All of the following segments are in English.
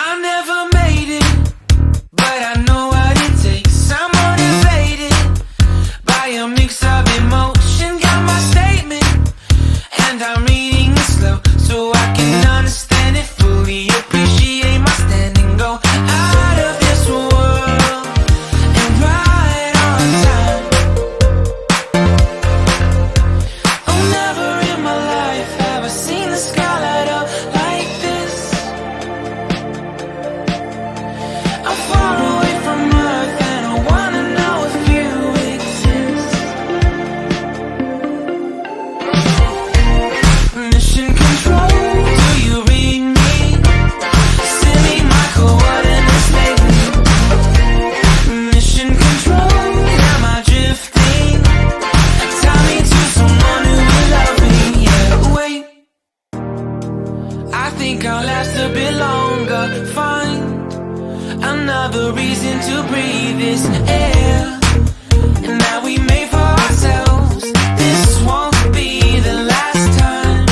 I never made it, but I know what it takes. I'm motivated by a mix of emotion. Got my statement, and I'm reading it slow so I can understand it fully. Appreciate my standing, go out of this world and right on time. Oh, never in my life have I seen the sky light up like this. I'm far away from Earth and I wanna know if you exist. Mission control, do you read me? Send me my coordinates, baby. Mission control, am I drifting? Tie me to someone who will love me. Yeah, wait, I think I'll last a bit longer. Find another reason to breathe this air, and that we made for ourselves. This won't be the last time.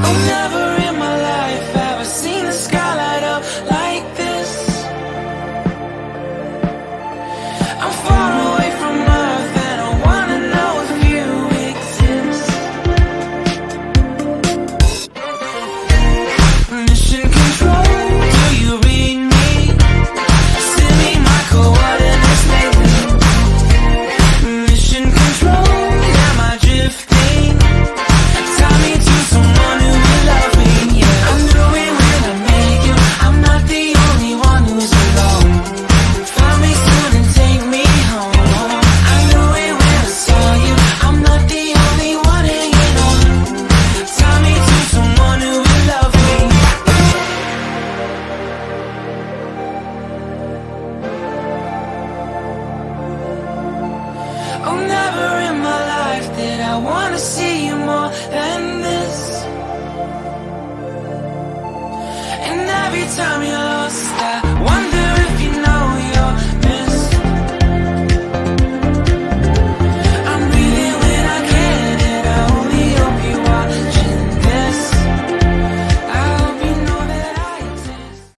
Oh, never in my life have I seen the sky light up like this. I'm far away from Earth and I wanna know if you exist. Mission control, do you read me? Send me my coordinates, baby. Mission control, am I drifting? Tie me to someone who will love me. Yeah, I knew it when I met you. I'm not the only one who's alone. Find me soon and take me home. I knew it when I saw you. I'm not the only one hanging on. Tie me to someone who will love me. Oh, never in my life did I wanna see you more than this. And every time you